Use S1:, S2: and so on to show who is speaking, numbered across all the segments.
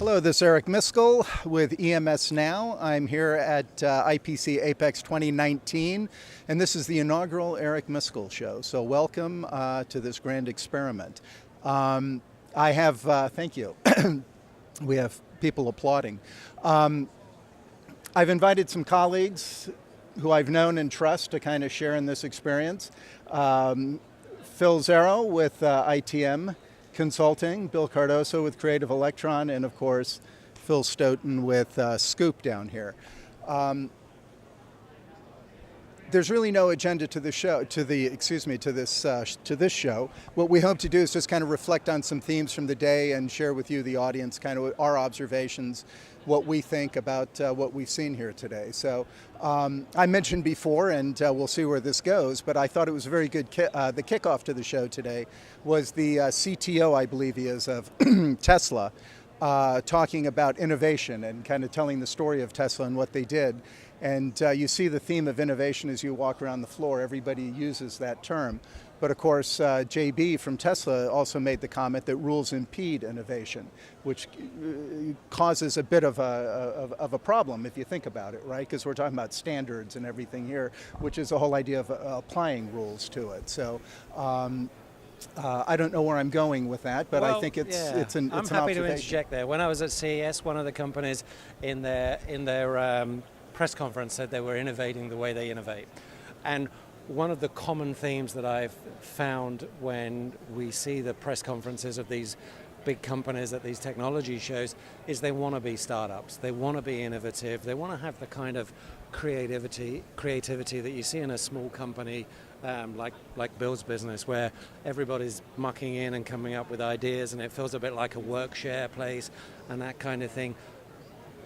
S1: Hello, this is Eric Miscoll with EMSNOW. I'm here at IPC Apex 2019, and this is the inaugural Eric Miscoll show. So welcome to this grand experiment. I have, thank you, we have people applauding. I've invited some colleagues who I've known and trust to kind of share in this experience. Phil Zarrow with ITM Consulting, Bill Cardoso with Creative Electron, and of course, Phil Stoten with Scoop down here. There's really no agenda to the show, to this show. What we hope to do is just kind of reflect on some themes from the day and share with you, the audience, kind of our observations, what we think about what we've seen here today. So I mentioned before, and we'll see where this goes, but I thought it was a very good, the kickoff to the show today was the CTO, I believe he is, of Tesla, talking about innovation and kind of telling the story of Tesla and what they did. And you see the theme of innovation as you walk around the floor. Everybody uses that term. But of course, JB from Tesla also made the comment that rules impede innovation, which causes a bit of a problem if you think about it, right? Because we're talking about standards and everything here, which is the whole idea of applying rules to it. So I don't know where I'm going with that, but I think it's an observation.
S2: I'm happy to interject there. When I was at CES, one of the companies in their press conference said they were innovating the way they innovate. And one of the common themes that I've found when we see the press conferences of these big companies at these technology shows is they want to be startups. They want to be innovative. They want to have the kind of creativity that you see in a small company like Bill's business, where everybody's mucking in and coming up with ideas, and it feels a bit like a work share place and that kind of thing.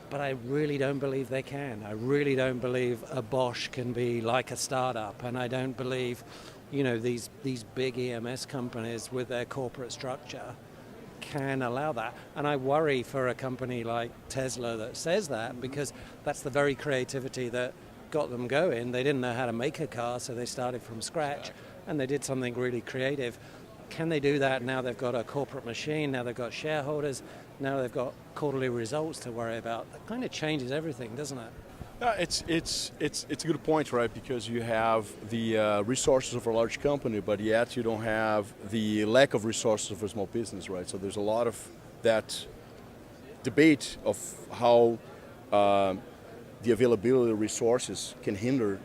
S2: But I really don't believe they can. I really don't believe a Bosch can be like a startup, and I don't believe, these big EMS companies with their corporate structure can allow that. And I worry for a company like Tesla that says that, because that's the very creativity that got them going. They didn't know how to make a car, so they started from scratch, and they did something really creative. Can they do that now they've got a corporate machine, now they've got shareholders, now they've got quarterly results to worry about? That kind of changes everything, doesn't it?
S3: It's a good point, right? Because you have the resources of a large company, but yet you don't have the lack of resources of a small business, right? So there's a lot of that debate of how the availability of resources can hinder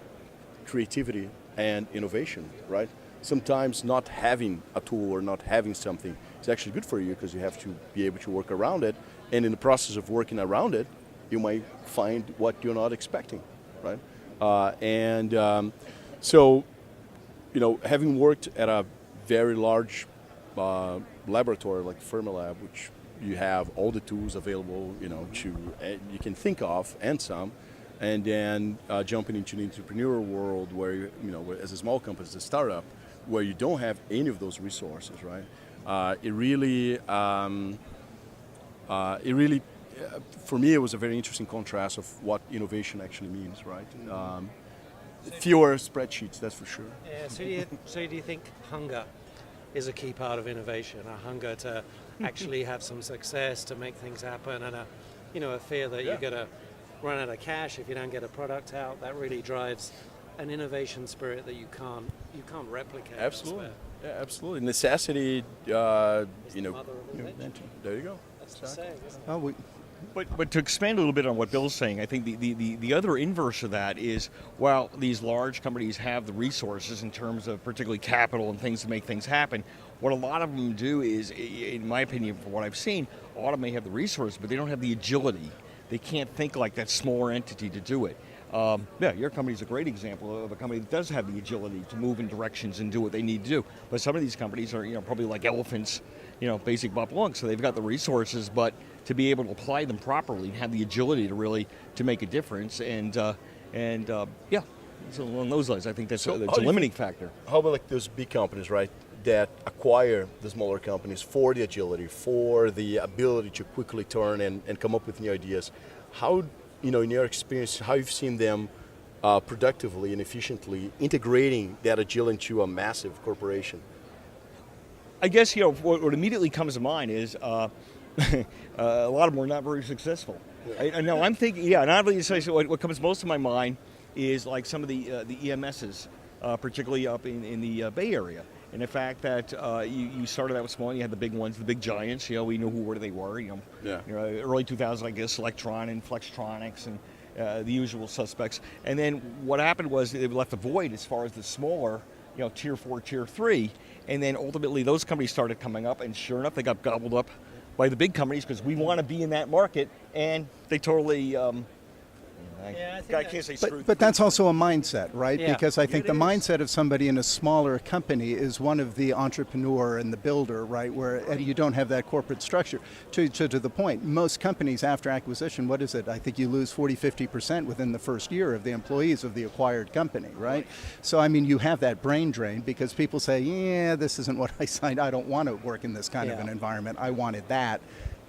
S3: creativity and innovation, right? Sometimes not having a tool or not having something is actually good for you, because you have to be able to work around it. And in the process of working around it, you might find what you're not expecting, right? So, having worked at a very large laboratory like Fermilab, which you have all the tools available, you can think of and some, and then jumping into the entrepreneurial world where, as a small company, as a startup, where you don't have any of those resources, right? It really, for me, it was a very interesting contrast of what innovation actually means, right? Fewer spreadsheets, that's for sure.
S2: Yeah. So do you think hunger is a key part of innovation? A hunger to actually have some success, to make things happen, and a fear that you're going to run out of cash if you don't get a product out? That really drives an innovation spirit that you can't replicate.
S3: Absolutely. Yeah, absolutely. Necessity, there you go.
S2: That's the saying, isn't it?
S4: But to expand a little bit on what Bill's saying, I think the other inverse of that is, while these large companies have the resources in terms of particularly capital and things to make things happen, what a lot of them do is, in my opinion, from what I've seen, a lot of them may have the resources, but they don't have the agility. They can't think like that smaller entity to do it. Your company's a great example of a company that does have the agility to move in directions and do what they need to do. But some of these companies are, probably like elephants, basic butt lungs. So they've got the resources, but to be able to apply them properly and have the agility to make a difference. So along those lines, I think that's a limiting factor.
S3: How about like those big companies, right, that acquire the smaller companies for the agility, for the ability to quickly turn and come up with new ideas? How, in your experience, how you've seen them productively and efficiently integrating that agility into a massive corporation?
S4: I guess, what immediately comes to mind is a lot of them were not very successful. I know. I'm thinking, yeah. And oddly, so what comes most to my mind is like some of the EMSs, particularly up in the Bay Area. And the fact that you started out with small, and you had the big ones, the big giants. You know, we knew where they were. Early 2000s, I guess, Electron and Flextronics and the usual suspects. And then what happened was they left a void as far as the smaller, tier 4, tier 3. And then ultimately those companies started coming up, and sure enough, they got gobbled up by the big companies because we want to be in that market, and they totally. I can't say screw.
S1: But that's also a mindset, right?
S2: Yeah.
S1: Because I think
S4: It
S1: the
S4: is.
S1: mindset of somebody in a smaller company is one of the entrepreneur and the builder, right? Where you don't have that corporate structure. To the point, most companies after acquisition, what is it? I think you lose 40-50% within the first year of the employees of the acquired company, right? So I mean, you have that brain drain because people say, yeah, this isn't what I signed. I don't want to work in this kind of an environment. I wanted that.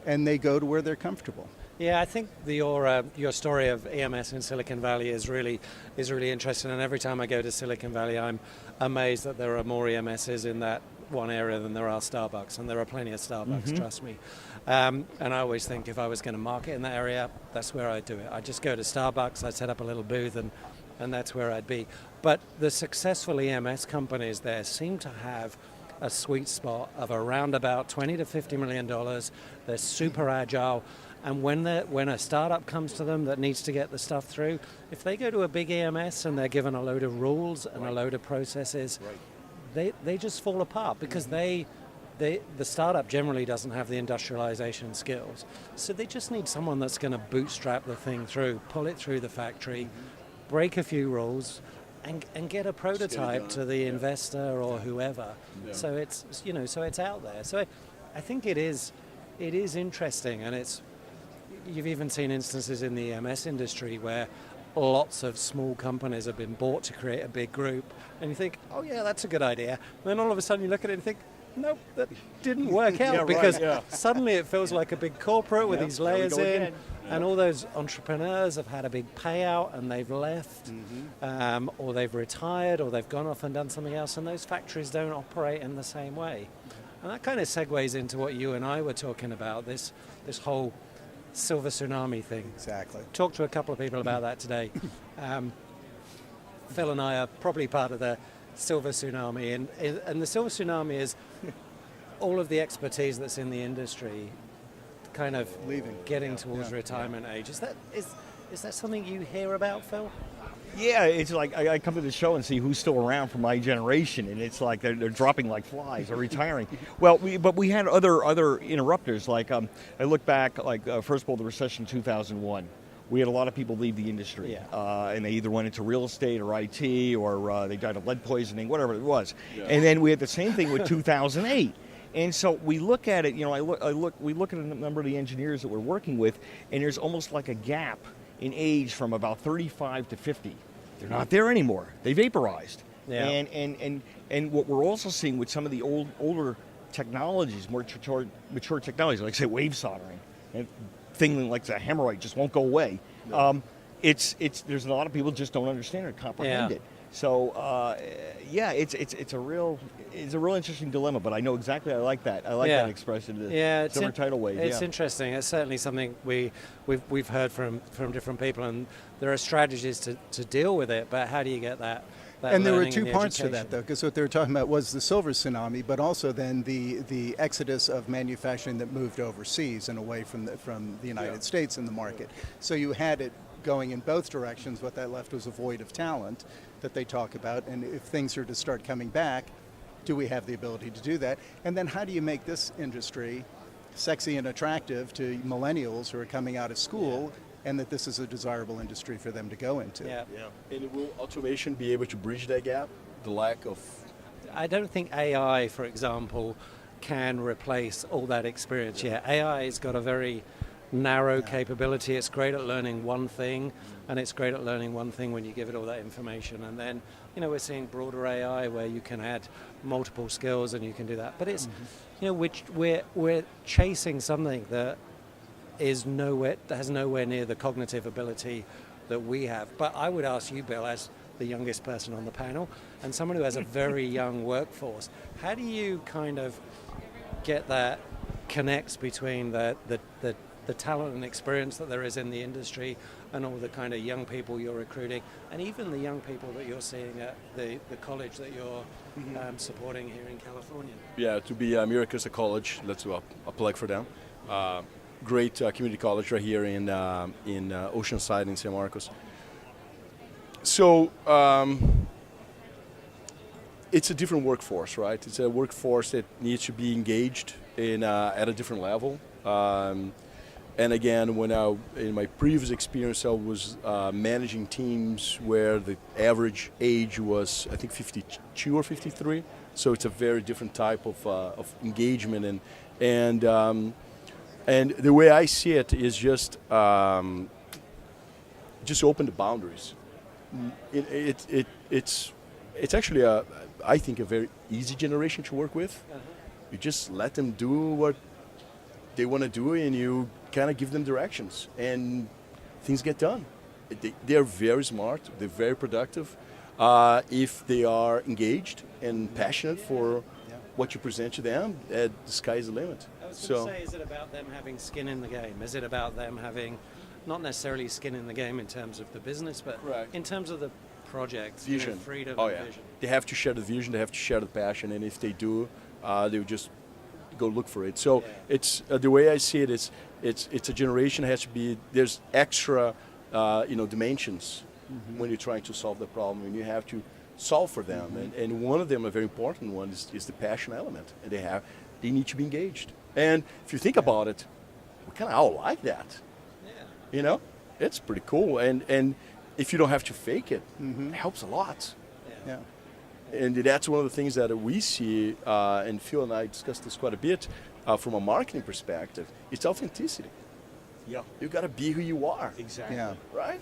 S1: And they go to where they're comfortable.
S2: Yeah, I think your story of EMS in Silicon Valley is really interesting. And every time I go to Silicon Valley, I'm amazed that there are more EMSs in that one area than there are Starbucks, and there are plenty of Starbucks. Trust me. And I always think if I was going to market in that area, that's where I'd do it. I'd just go to Starbucks, I'd set up a little booth, and that's where I'd be. But the successful EMS companies there seem to have a sweet spot of around about $20 to $50 million. They're super agile. And when a startup comes to them that needs to get the stuff through, if they go to a big EMS and they're given a load of rules and a load of processes, they just fall apart because the startup generally doesn't have the industrialization skills. So they just need someone that's going to bootstrap the thing through, pull it through the factory, break a few rules, and get a prototype to the investor or whoever. Yeah. So it's so it's out there. So I think it is interesting, and you've even seen instances in the EMS industry where lots of small companies have been bought to create a big group, and you think, oh yeah, that's a good idea. And then all of a sudden you look at it and think, nope, that didn't work out because suddenly it feels like a big corporate with these layers in. And all those entrepreneurs have had a big payout and they've left, or they've retired, or they've gone off and done something else, and those factories don't operate in the same way. And that kind of segues into what you and I were talking about, this whole silver tsunami thing.
S1: Exactly.
S2: Talked to a couple of people about that today. Phil and I are probably part of the silver tsunami, and the silver tsunami is all of the expertise that's in the industry kind of getting towards retirement age. Is that something you hear about, Phil?
S4: Yeah, it's like I come to the show and see who's still around from my generation, and it's like they're dropping like flies or retiring. Well, we had other interrupters. Like I look back, first of all, the recession 2001. We had a lot of people leave the industry, and they either went into real estate or IT, or they died of lead poisoning, whatever it was. Yeah. And then we had the same thing with 2008. And so we look at it, we look at a number of the engineers that we're working with, and there's almost like a gap in age from about 35 to 50. They're not there anymore. They vaporized. Yeah. And what we're also seeing with some of the older technologies, more mature technologies, like say wave soldering, and thing like the hemorrhoid just won't go away. No. There's a lot of people just don't understand or comprehend it. So it's a real interesting dilemma. But I know exactly. I like that. I like that expression. It's silver tidal wave.
S2: It's interesting. It's certainly something we've heard from different people, and there are strategies to deal with it. But how do you get that?
S1: And there were two parts to that, though, because what they were talking about was the silver tsunami, but also then the exodus of manufacturing that moved overseas and away from the United States in the market. So you had it going in both directions. What that left was a void of talent that they talk about, and if things are to start coming back, do we have the ability to do that? And then how do you make this industry sexy and attractive to millennials who are coming out of school, and that this is a desirable industry for them to go into?
S3: Yeah. And will automation be able to bridge that gap? The lack of...
S2: I don't think AI, for example, can replace all that experience yet. AI has got a very narrow capability. It's great at learning one thing, and it's great at learning one thing when you give it all that information. And then, we're seeing broader AI where you can add multiple skills and you can do that. But it's, we're chasing something that has nowhere near the cognitive ability that we have. But I would ask you, Bill, as the youngest person on the panel and someone who has a very young workforce, how do you kind of get that connects between the talent and experience that there is in the industry and all the kind of young people you're recruiting, and even the young people that you're seeing at the college that you're supporting here in California.
S3: Yeah, to be Miracusa College, let's do a plug for them. Great community college right here in Oceanside in San Marcos. So it's a different workforce, right? It's a workforce that needs to be engaged at a different level. And again, in my previous experience, I was managing teams where the average age was, I think, 52 or 53. So it's a very different type of engagement, and the way I see it is just open the boundaries. It's actually I think a very easy generation to work with. You just let them do what they want to do, and you kind of give them directions, and things get done. They're very smart. They're very productive. If they are engaged and passionate for what you present to them, the sky is the limit.
S2: I was going to say, is it about them having skin in the game? Is it about them having not necessarily skin in the game in terms of the business, but in terms of the project,
S3: vision,
S2: freedom,
S3: and
S2: vision?
S3: They have to share the vision. They have to share the passion, and if they do, they'll just go look for it. So it's the way I see it is it's a generation that has to be, there's extra dimensions when you're trying to solve the problem, and you have to solve for them. And one of them, a very important one, is the passion element, and they need to be engaged. And if you think about it, we kind of all like that. It's pretty cool, and if you don't have to fake it, it helps a lot. And that's one of the things that we see, and Phil and I discussed this quite a bit from a marketing perspective. It's authenticity.
S4: Yeah.
S3: You got to be who you are.
S4: Exactly.
S1: Yeah.
S3: Right?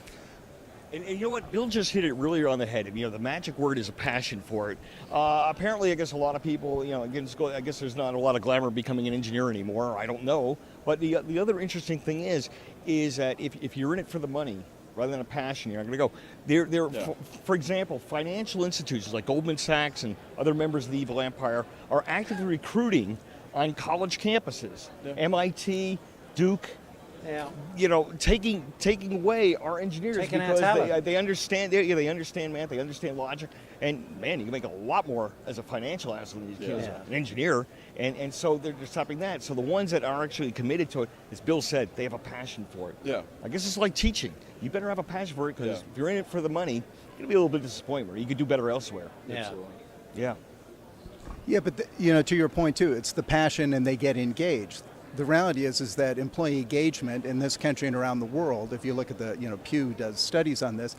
S4: And you know what? Bill just hit it really on the head. The magic word is a passion for it. Apparently, I guess a lot of people, I guess there's not a lot of glamour becoming an engineer anymore. I don't know. But the other interesting thing is that if you're in it for the money, rather than a passion, you're not going to go. For example, financial institutions like Goldman Sachs and other members of the evil empire are actively recruiting on college campuses. MIT, Duke. Taking away our engineers because they understand. They understand math. They understand logic. And man, you can make a lot more as a financial analyst than as an engineer. And so they're stopping that. So the ones that are actually committed to it, as Bill said, they have a passion for it.
S3: Yeah.
S4: I guess it's like teaching. You better have a passion for it, because if you're in it for the money, it's going to be a little bit of disappointment. You could do better elsewhere.
S3: Absolutely.
S4: Yeah.
S1: Yeah, but to your point too, it's the passion, and they get engaged. The reality is that employee engagement in this country and around the world, if you look at Pew does studies on this,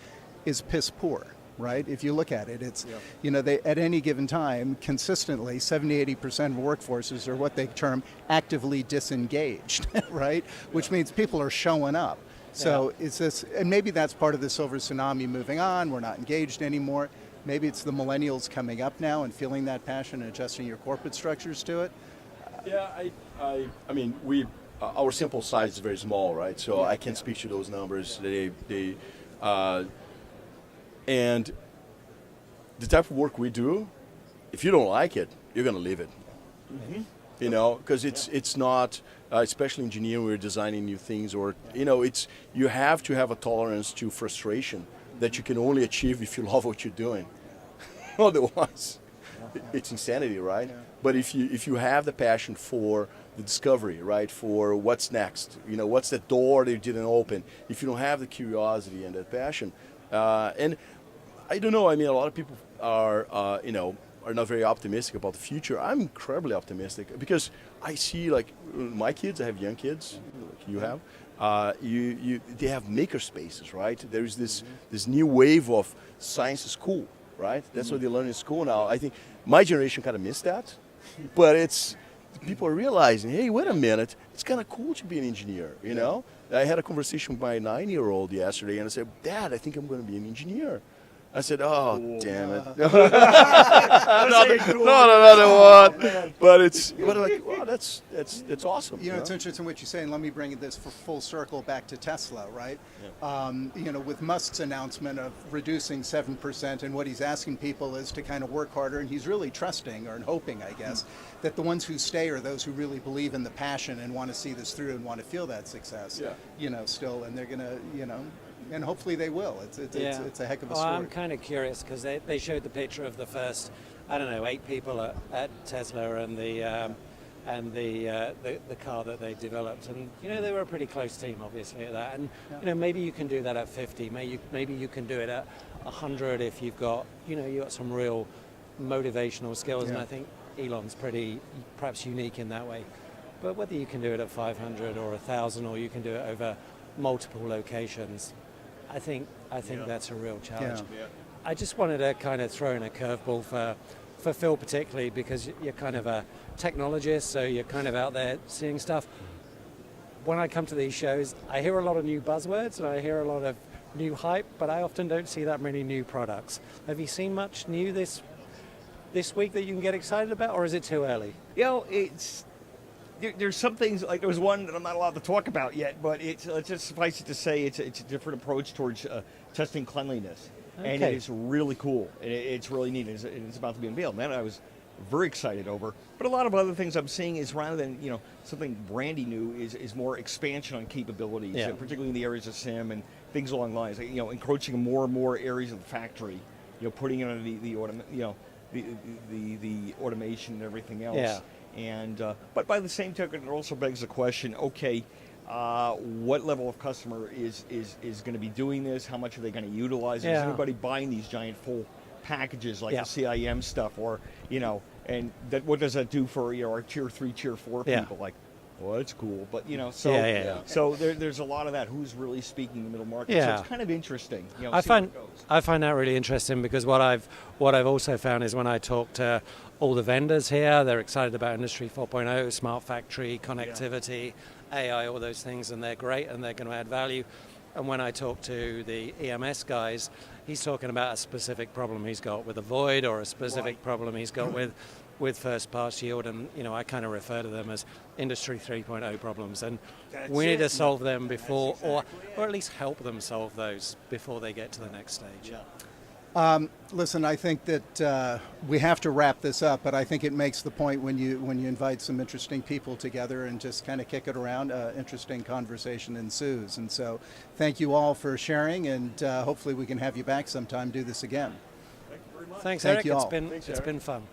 S1: is piss poor, right? If you look at it, it's, they, at any given time, consistently, 70-80% of workforces are what they term actively disengaged, right? Which means people are showing up. So it's this, and maybe that's part of the silver tsunami moving on. We're not engaged anymore. Maybe it's the millennials coming up now and feeling that passion and adjusting your corporate structures to it.
S3: Yeah, I mean, our sample size is very small, right? So I can't speak to those numbers. And the type of work we do, if you don't like it, you're going to leave it. Because it's not, especially engineering, we're designing new things, or you have to have a tolerance to frustration that you can only achieve if you love what you're doing. Otherwise, it's insanity, right? Yeah. But if you have the passion for the discovery, right, for what's next, what's that door that you didn't open, if you don't have the curiosity and that passion, and I don't know, I mean, a lot of people are not very optimistic about the future. I'm incredibly optimistic because I see, like, my kids, I have young kids, like you have, they have maker spaces, right? There's this new wave of science is cool, right? That's what they learn in school now. I think my generation kind of missed that, but people are realizing, hey, wait a minute, it's kind of cool to be an engineer, I had a conversation with my 9-year-old yesterday, and I said, Dad, I think I'm going to be an engineer. I said, oh,
S4: Cool.
S3: damn it. Another one. But it's, but like, wow, that's awesome.
S1: You know, it's interesting what you're saying. Let me bring this for full circle back to Tesla, right? You know, with Musk's announcement of reducing 7%, and what he's asking people is to kind of work harder, and he's really trusting or hoping, I guess, that the ones who stay are those who really believe in the passion and want to see this through and want to feel that success.
S3: Yeah.
S1: You know, still, and they're gonna, you know, and hopefully they will. It's a heck of a
S2: well,
S1: story.
S2: I'm kind of curious because they showed the picture of the first, I don't know, 8 people at Tesla and the car that they developed, and you know they were a pretty close team, obviously, at that. And you know, maybe you can do that at 50. Maybe you can do it at 100 if you've got, you know, you got some real motivational skills. And I think Elon's pretty perhaps unique in that way. But whether you can do it at 500 or 1,000, or you can do it over multiple locations, I think that's a real challenge.
S1: Yeah.
S2: I just wanted to kind of throw in a curveball for Phil particularly, because you're kind of a technologist, so you're kind of out there seeing stuff. When I come to these shows, I hear a lot of new buzzwords and I hear a lot of new hype, but I often don't see that many new products. Have you seen much new this week that you can get excited about, or is it too early?
S4: You know, there's some things, like there was one that I'm not allowed to talk about yet, but let's just suffice it to say it's a different approach towards testing cleanliness.
S2: Okay.
S4: And it's really cool. And it's really neat. It's about to be unveiled. That I was very excited over. But a lot of other things I'm seeing is, rather than, you know, something brandy new, is more expansion on capabilities, particularly in the areas of SIM and things along the lines. You know, encroaching more and more areas of the factory. You know, putting in the automation and everything else.
S2: Yeah.
S4: And but by the same token, it also begs the question: okay, what level of customer is going to be doing this? How much are they going to utilize? Is everybody buying these giant full packages like the CIM stuff, or you know? And that, what does that do for, you know, our tier 3, tier 4 people? Like, well, that's cool, but you know, so so there's a lot of that. Who's really speaking the middle market? So it's kind of interesting. You know,
S2: I find that really interesting, because what I've also found is when I talk to all the vendors here, they're excited about Industry 4.0, smart factory, connectivity, AI, all those things, and they're great and they're going to add value. And when I talk to the EMS guys, he's talking about a specific problem he's got with a void, or a specific problem he's got with first pass yield, and you know, I kind of refer to them as Industry 3.0 problems, and we need to solve them before, or at least help them solve those before they get to the next stage.
S1: Listen, I think that we have to wrap this up, but I think it makes the point when you invite some interesting people together and just kind of kick it around, interesting conversation ensues. And so thank you all for sharing, and hopefully we can have you back sometime, do this again.
S2: Thanks,
S1: Thank
S2: Eric.
S1: you all.
S2: It's been fun.